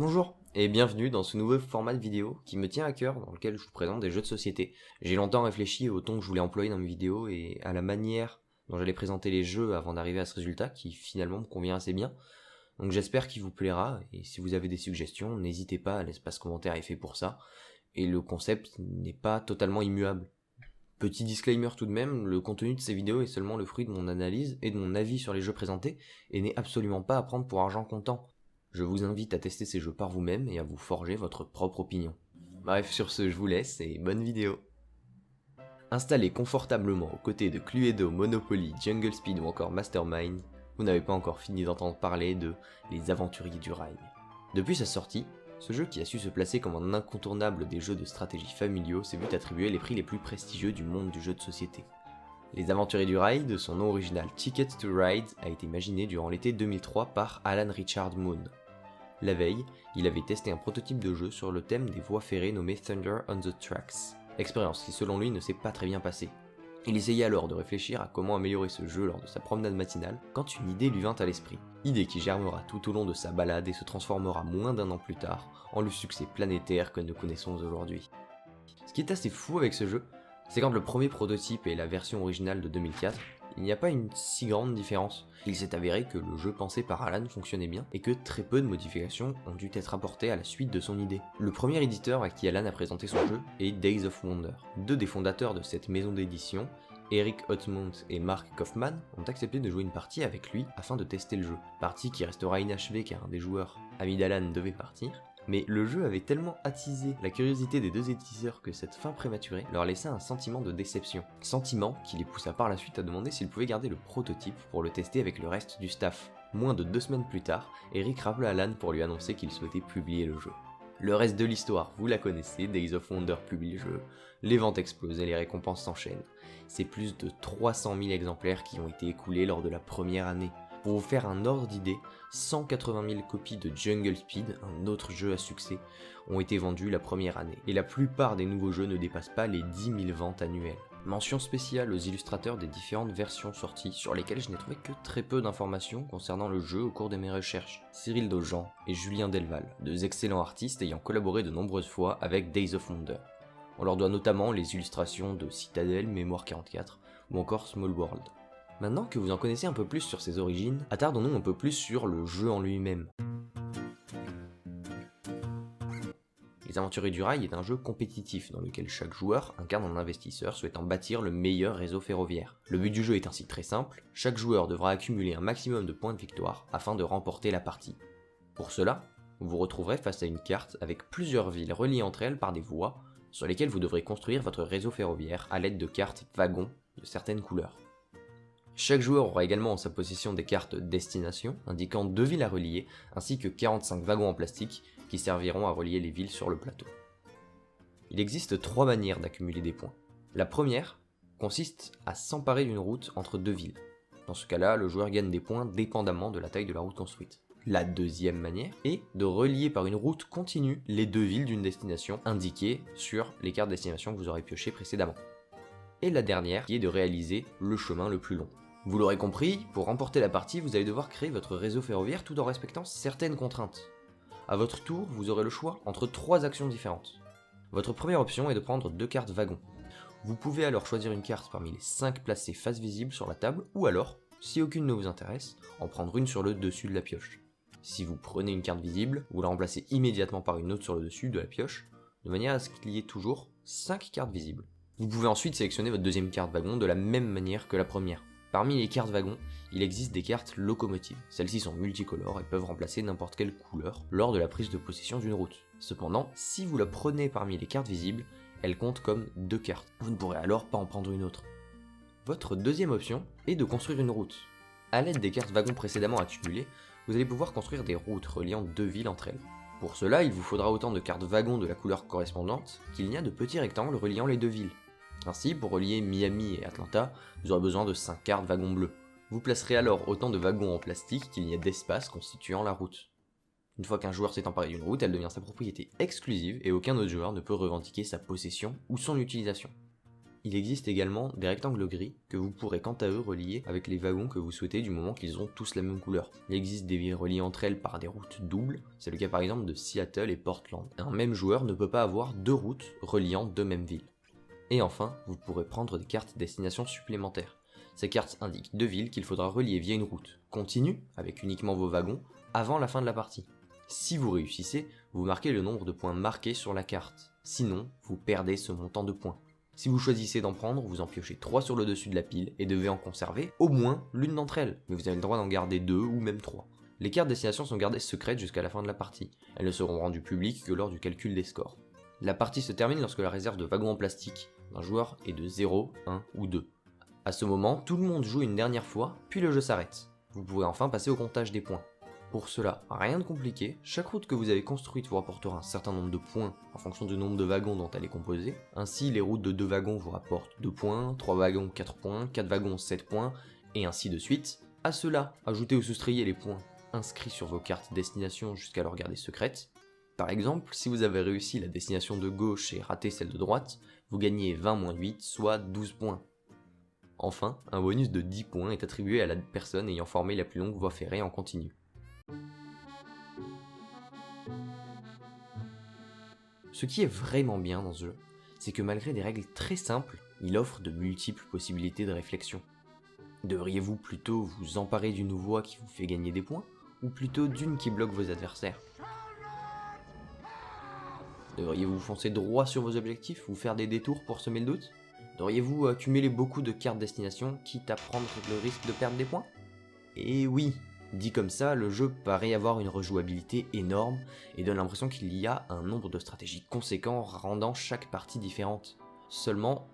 Bonjour et bienvenue dans ce nouveau format de vidéo qui me tient à cœur, dans lequel je vous présente des jeux de société. J'ai longtemps réfléchi au ton que je voulais employer dans mes vidéos et à la manière dont j'allais présenter les jeux avant d'arriver à ce résultat qui finalement me convient assez bien. Donc j'espère qu'il vous plaira, et si vous avez des suggestions, n'hésitez pas, l'espace commentaire est fait pour ça, et le concept n'est pas totalement immuable. Petit disclaimer tout de même, le contenu de ces vidéos est seulement le fruit de mon analyse et de mon avis sur les jeux présentés, et n'est absolument pas à prendre pour argent comptant. Je vous invite à tester ces jeux par vous-même et à vous forger votre propre opinion. Bref, sur ce, je vous laisse et bonne vidéo. Installé confortablement aux côtés de Cluedo, Monopoly, Jungle Speed ou encore Mastermind, vous n'avez pas encore fini d'entendre parler de Les Aventuriers du Rail. Depuis sa sortie, ce jeu qui a su se placer comme un incontournable des jeux de stratégie familiaux s'est vu attribuer les prix les plus prestigieux du monde du jeu de société. Les Aventuriers du Rail, de son nom original Ticket to Ride, a été imaginé durant l'été 2003 par Alan Richard Moon. La veille, il avait testé un prototype de jeu sur le thème des voies ferrées nommé Thunder on the Tracks, expérience qui selon lui ne s'est pas très bien passée. Il essayait alors de réfléchir à comment améliorer ce jeu lors de sa promenade matinale quand une idée lui vint à l'esprit. Idée qui germera tout au long de sa balade et se transformera moins d'un an plus tard en le succès planétaire que nous connaissons aujourd'hui. Ce qui est assez fou avec ce jeu, c'est qu'entre le premier prototype et la version originale de 2004, il n'y a pas une si grande différence. Il s'est avéré que le jeu pensé par Alan fonctionnait bien et que très peu de modifications ont dû être apportées à la suite de son idée. Le premier éditeur à qui Alan a présenté son jeu est Days of Wonder. Deux des fondateurs de cette maison d'édition, Eric Hotmont et Mark Kaufman, ont accepté de jouer une partie avec lui afin de tester le jeu. Partie qui restera inachevée car un des joueurs, ami d'Alan, devait partir. Mais le jeu avait tellement attisé la curiosité des deux éditeurs que cette fin prématurée leur laissa un sentiment de déception. Sentiment qui les poussa par la suite à demander s'ils pouvaient garder le prototype pour le tester avec le reste du staff. Moins de 2 semaines plus tard, Eric rappela Alan pour lui annoncer qu'il souhaitait publier le jeu. Le reste de l'histoire, vous la connaissez, Days of Wonder publie le jeu, les ventes explosent et les récompenses s'enchaînent. C'est plus de 300 000 exemplaires qui ont été écoulés lors de la première année. Pour vous faire un ordre d'idée, 180 000 copies de Jungle Speed, un autre jeu à succès, ont été vendues la première année, et la plupart des nouveaux jeux ne dépassent pas les 10 000 ventes annuelles. Mention spéciale aux illustrateurs des différentes versions sorties, sur lesquelles je n'ai trouvé que très peu d'informations concernant le jeu au cours de mes recherches. Cyril Dojean et Julien Delval, deux excellents artistes ayant collaboré de nombreuses fois avec Days of Wonder. On leur doit notamment les illustrations de Citadel, Mémoire 44 ou encore Small World. Maintenant que vous en connaissez un peu plus sur ses origines, attardons-nous un peu plus sur le jeu en lui-même. Les Aventuriers du Rail est un jeu compétitif dans lequel chaque joueur incarne un investisseur souhaitant bâtir le meilleur réseau ferroviaire. Le but du jeu est ainsi très simple, chaque joueur devra accumuler un maximum de points de victoire afin de remporter la partie. Pour cela, vous vous retrouverez face à une carte avec plusieurs villes reliées entre elles par des voies sur lesquelles vous devrez construire votre réseau ferroviaire à l'aide de cartes wagons de certaines couleurs. Chaque joueur aura également en sa possession des cartes destination, indiquant 2 villes à relier, ainsi que 45 wagons en plastique qui serviront à relier les villes sur le plateau. Il existe 3 manières d'accumuler des points. La première consiste à s'emparer d'une route entre 2 villes. Dans ce cas-là, le joueur gagne des points dépendamment de la taille de la route construite. La deuxième manière est de relier par une route continue les 2 villes d'une destination indiquées sur les cartes destination que vous aurez piochées précédemment. Et la dernière qui est de réaliser le chemin le plus long. Vous l'aurez compris, pour remporter la partie, vous allez devoir créer votre réseau ferroviaire tout en respectant certaines contraintes. A votre tour, vous aurez le choix entre 3 actions différentes. Votre première option est de prendre 2 cartes wagons. Vous pouvez alors choisir une carte parmi les 5 placées face visible sur la table, ou alors, si aucune ne vous intéresse, en prendre une sur le dessus de la pioche. Si vous prenez une carte visible, vous la remplacez immédiatement par une autre sur le dessus de la pioche, de manière à ce qu'il y ait toujours 5 cartes visibles. Vous pouvez ensuite sélectionner votre deuxième carte wagon de la même manière que la première. Parmi les cartes wagons, il existe des cartes locomotives. Celles-ci sont multicolores et peuvent remplacer n'importe quelle couleur lors de la prise de possession d'une route. Cependant, si vous la prenez parmi les cartes visibles, elle compte comme 2 cartes. Vous ne pourrez alors pas en prendre une autre. Votre deuxième option est de construire une route. A l'aide des cartes wagons précédemment accumulées, vous allez pouvoir construire des routes reliant 2 villes entre elles. Pour cela, il vous faudra autant de cartes wagons de la couleur correspondante qu'il n'y a de petits rectangles reliant les 2 villes. Ainsi, pour relier Miami et Atlanta, vous aurez besoin de 5 cartes wagons bleus. Vous placerez alors autant de wagons en plastique qu'il y a d'espace constituant la route. Une fois qu'un joueur s'est emparé d'une route, elle devient sa propriété exclusive et aucun autre joueur ne peut revendiquer sa possession ou son utilisation. Il existe également des rectangles gris que vous pourrez quant à eux relier avec les wagons que vous souhaitez du moment qu'ils ont tous la même couleur. Il existe des villes reliées entre elles par des routes doubles, c'est le cas par exemple de Seattle et Portland. Un même joueur ne peut pas avoir deux routes reliant deux mêmes villes. Et enfin, vous pourrez prendre des cartes destination supplémentaires. Ces cartes indiquent deux villes qu'il faudra relier via une route continue, avec uniquement vos wagons, avant la fin de la partie. Si vous réussissez, vous marquez le nombre de points marqués sur la carte. Sinon, vous perdez ce montant de points. Si vous choisissez d'en prendre, vous en piochez 3 sur le dessus de la pile et devez en conserver au moins l'une d'entre elles, mais vous avez le droit d'en garder 2 ou même 3. Les cartes destination sont gardées secrètes jusqu'à la fin de la partie. Elles ne seront rendues publiques que lors du calcul des scores. La partie se termine lorsque la réserve de wagons en plastique d'un joueur est de 0, 1 ou 2. À ce moment, tout le monde joue une dernière fois, puis le jeu s'arrête. Vous pouvez enfin passer au comptage des points. Pour cela, rien de compliqué, chaque route que vous avez construite vous rapportera un certain nombre de points en fonction du nombre de wagons dont elle est composée. Ainsi, les routes de 2 wagons vous rapportent 2 points, 3 wagons 4 points, 4 wagons 7 points, et ainsi de suite. À cela, ajoutez ou soustrayez les points inscrits sur vos cartes destination jusqu'à leur garder secrète. Par exemple, si vous avez réussi la destination de gauche et raté celle de droite, vous gagnez 20-8, soit 12 points. Enfin, un bonus de 10 points est attribué à la personne ayant formé la plus longue voie ferrée en continu. Ce qui est vraiment bien dans ce jeu, c'est que malgré des règles très simples, il offre de multiples possibilités de réflexion. Devriez-vous plutôt vous emparer d'une voie qui vous fait gagner des points, ou plutôt d'une qui bloque vos adversaires? Devriez-vous foncer droit sur vos objectifs ou faire des détours pour semer le doute? Devriez-vous accumuler beaucoup de cartes destination, quitte à prendre le risque de perdre des points? Et oui, dit comme ça, le jeu paraît avoir une rejouabilité énorme et donne l'impression qu'il y a un nombre de stratégies conséquents rendant chaque partie différente. Seulement,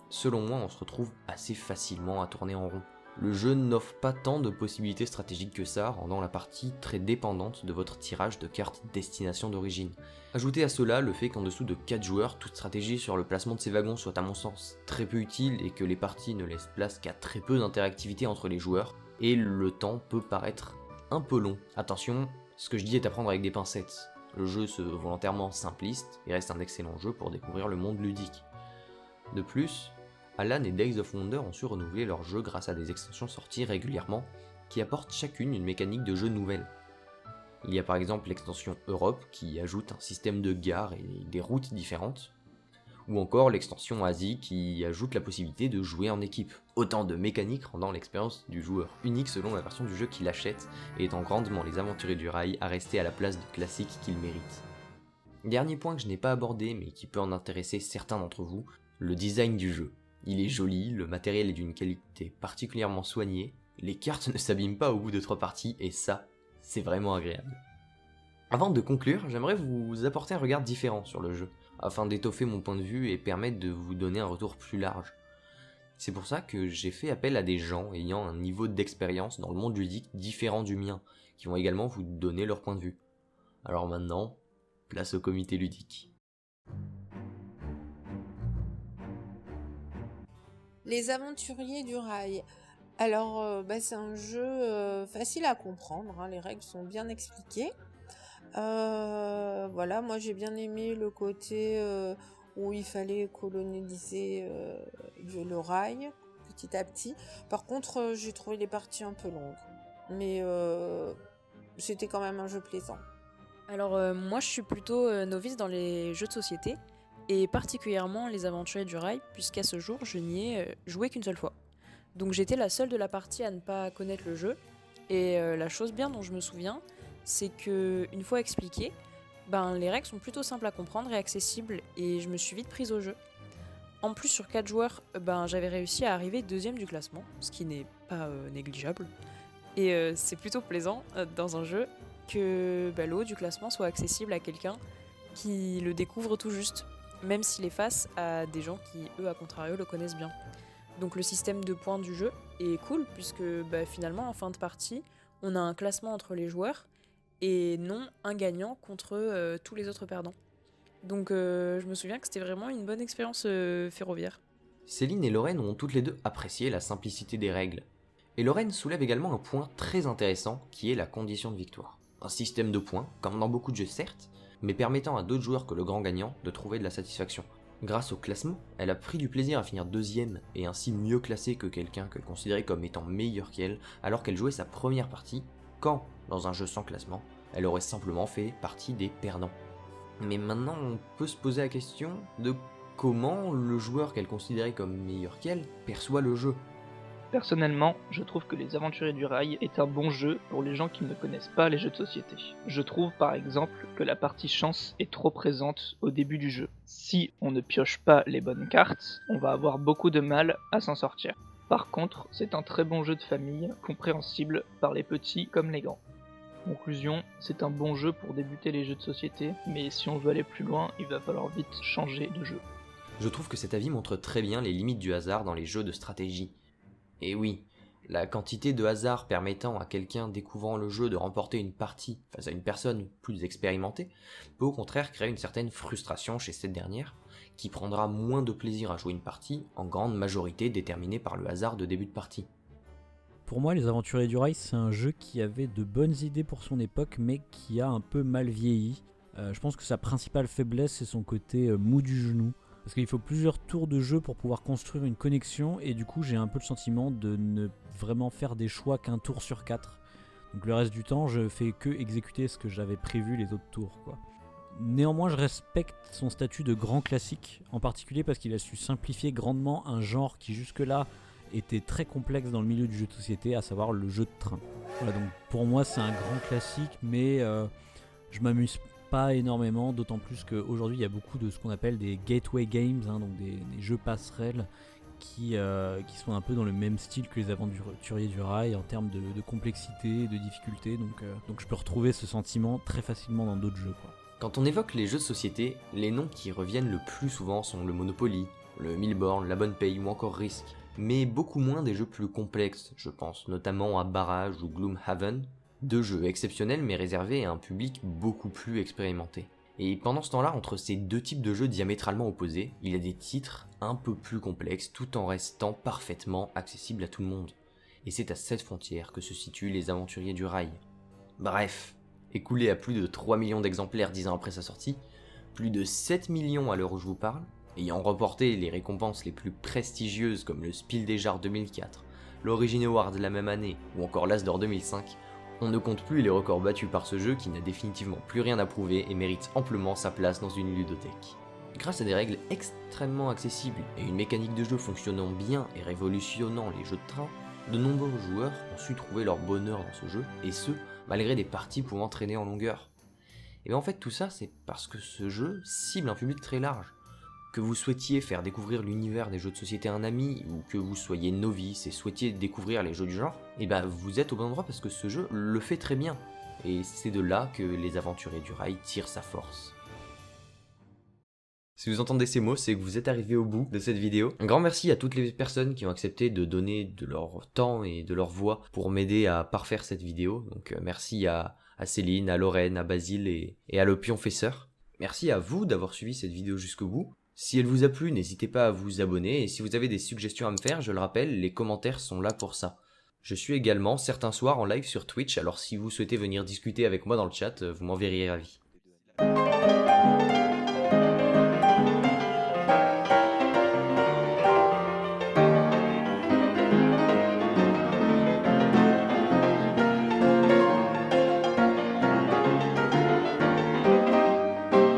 selon moi, on se retrouve assez facilement à tourner en rond. Le jeu n'offre pas tant de possibilités stratégiques que ça, rendant la partie très dépendante de votre tirage de cartes destination d'origine. Ajoutez à cela le fait qu'en dessous de 4 joueurs, toute stratégie sur le placement de ces wagons soit à mon sens très peu utile et que les parties ne laissent place qu'à très peu d'interactivité entre les joueurs, et le temps peut paraître un peu long. Attention, ce que je dis est à prendre avec des pincettes. Le jeu se veut volontairement simpliste et reste un excellent jeu pour découvrir le monde ludique. De plus, Alan et Days of Wonder ont su renouveler leur jeu grâce à des extensions sorties régulièrement qui apportent chacune une mécanique de jeu nouvelle. Il y a par exemple l'extension Europe qui ajoute un système de gares et des routes différentes, ou encore l'extension Asie qui ajoute la possibilité de jouer en équipe. Autant de mécaniques rendant l'expérience du joueur unique selon la version du jeu qu'il achète et aidant grandement les aventuriers du rail à rester à la place de classique qu'ils méritent. Dernier point que je n'ai pas abordé mais qui peut en intéresser certains d'entre vous, le design du jeu. Il est joli, le matériel est d'une qualité particulièrement soignée, les cartes ne s'abîment pas au bout de 3 parties et ça, c'est vraiment agréable. Avant de conclure, j'aimerais vous apporter un regard différent sur le jeu, afin d'étoffer mon point de vue et permettre de vous donner un retour plus large. C'est pour ça que j'ai fait appel à des gens ayant un niveau d'expérience dans le monde ludique différent du mien, qui vont également vous donner leur point de vue. Alors maintenant, place au comité ludique. Les aventuriers du rail. Alors, c'est un jeu facile à comprendre, hein, les règles sont bien expliquées. Voilà, moi j'ai bien aimé le côté où il fallait coloniser le rail petit à petit. Par contre, j'ai trouvé les parties un peu longues, mais c'était quand même un jeu plaisant. Alors moi je suis plutôt novice dans les jeux de société, et particulièrement les aventuriers du rail, puisqu'à ce jour je n'y ai joué qu'une seule fois. Donc j'étais la seule de la partie à ne pas connaître le jeu, et la chose bien dont je me souviens, c'est que une fois expliqué, les règles sont plutôt simples à comprendre et accessibles, et je me suis vite prise au jeu. En plus sur 4 joueurs, j'avais réussi à arriver 2ème du classement, ce qui n'est pas négligeable. Et c'est plutôt plaisant dans un jeu que le haut du classement soit accessible à quelqu'un qui le découvre tout juste, même s'il est face à des gens qui, eux, à contrario, le connaissent bien. Donc le système de points du jeu est cool, puisque finalement, en fin de partie, on a un classement entre les joueurs, et non un gagnant contre tous les autres perdants. Donc je me souviens que c'était vraiment une bonne expérience ferroviaire. Céline et Lorraine ont toutes les deux apprécié la simplicité des règles. Et Lorraine soulève également un point très intéressant qui est la condition de victoire. Un système de points, comme dans beaucoup de jeux certes, mais permettant à d'autres joueurs que le grand gagnant de trouver de la satisfaction. Grâce au classement, elle a pris du plaisir à finir deuxième et ainsi mieux classée que quelqu'un qu'elle considérait comme étant meilleur qu'elle alors qu'elle jouait sa première partie, quand, dans un jeu sans classement, elle aurait simplement fait partie des perdants. Mais maintenant, on peut se poser la question de comment le joueur qu'elle considérait comme meilleur qu'elle perçoit le jeu. Personnellement, je trouve que Les Aventuriers du Rail est un bon jeu pour les gens qui ne connaissent pas les jeux de société. Je trouve par exemple que la partie chance est trop présente au début du jeu. Si on ne pioche pas les bonnes cartes, on va avoir beaucoup de mal à s'en sortir. Par contre, c'est un très bon jeu de famille, compréhensible par les petits comme les grands. Conclusion, c'est un bon jeu pour débuter les jeux de société, mais si on veut aller plus loin, il va falloir vite changer de jeu. Je trouve que cet avis montre très bien les limites du hasard dans les jeux de stratégie. Et oui, la quantité de hasard permettant à quelqu'un découvrant le jeu de remporter une partie face à une personne plus expérimentée peut au contraire créer une certaine frustration chez cette dernière, qui prendra moins de plaisir à jouer une partie, en grande majorité déterminée par le hasard de début de partie. Pour moi, Les Aventuriers du Rail, c'est un jeu qui avait de bonnes idées pour son époque, mais qui a un peu mal vieilli. Je pense que sa principale faiblesse, c'est son côté mou du genou. Parce qu'il faut plusieurs tours de jeu pour pouvoir construire une connexion, et du coup j'ai un peu le sentiment de ne vraiment faire des choix qu'un tour sur 4. Donc le reste du temps je fais que exécuter ce que j'avais prévu les autres tours, quoi. Néanmoins je respecte son statut de grand classique, en particulier parce qu'il a su simplifier grandement un genre qui jusque-là était très complexe dans le milieu du jeu de société, à savoir le jeu de train. Voilà, donc pour moi c'est un grand classique, mais je m'amuse pas énormément, d'autant plus qu'aujourd'hui il y a beaucoup de ce qu'on appelle des gateway games, donc des jeux passerelles qui sont un peu dans le même style que Les Aventuriers du Rail en termes de complexité, de difficulté, donc je peux retrouver ce sentiment très facilement dans d'autres jeux, quoi. Quand on évoque les jeux de société, les noms qui reviennent le plus souvent sont le Monopoly, le Milborn, la Bonne Paye ou encore Risk, mais beaucoup moins des jeux plus complexes, je pense notamment à Barrage ou Gloomhaven, deux jeux exceptionnels mais réservés à un public beaucoup plus expérimenté. Et pendant ce temps-là, entre ces deux types de jeux diamétralement opposés, il y a des titres un peu plus complexes tout en restant parfaitement accessibles à tout le monde. Et c'est à cette frontière que se situent Les Aventuriers du Rail. Bref, écoulé à plus de 3 millions d'exemplaires 10 ans après sa sortie, plus de 7 millions à l'heure où je vous parle, ayant remporté les récompenses les plus prestigieuses comme le Spiel des Jahres 2004, l'Origin Award la même année ou encore l'As d'Or 2005, on ne compte plus les records battus par ce jeu qui n'a définitivement plus rien à prouver et mérite amplement sa place dans une ludothèque. Grâce à des règles extrêmement accessibles et une mécanique de jeu fonctionnant bien et révolutionnant les jeux de train, de nombreux joueurs ont su trouver leur bonheur dans ce jeu, et ce, malgré des parties pouvant traîner en longueur. Et bien en fait tout ça c'est parce que ce jeu cible un public très large. Que vous souhaitiez faire découvrir l'univers des jeux de société à un ami, ou que vous soyez novice et souhaitiez découvrir les jeux du genre, et ben vous êtes au bon endroit parce que ce jeu le fait très bien. Et c'est de là que Les Aventuriers du Rail tirent sa force. Si vous entendez ces mots, c'est que vous êtes arrivé au bout de cette vidéo. Un grand merci à toutes les personnes qui ont accepté de donner de leur temps et de leur voix pour m'aider à parfaire cette vidéo. Donc merci à Céline, à Lorraine, à Basile et à Le Pionfesseur. Merci à vous d'avoir suivi cette vidéo jusqu'au bout. Si elle vous a plu, n'hésitez pas à vous abonner, et si vous avez des suggestions à me faire, je le rappelle, les commentaires sont là pour ça. Je suis également certains soirs en live sur Twitch, alors si vous souhaitez venir discuter avec moi dans le chat, vous m'en verriez ravi.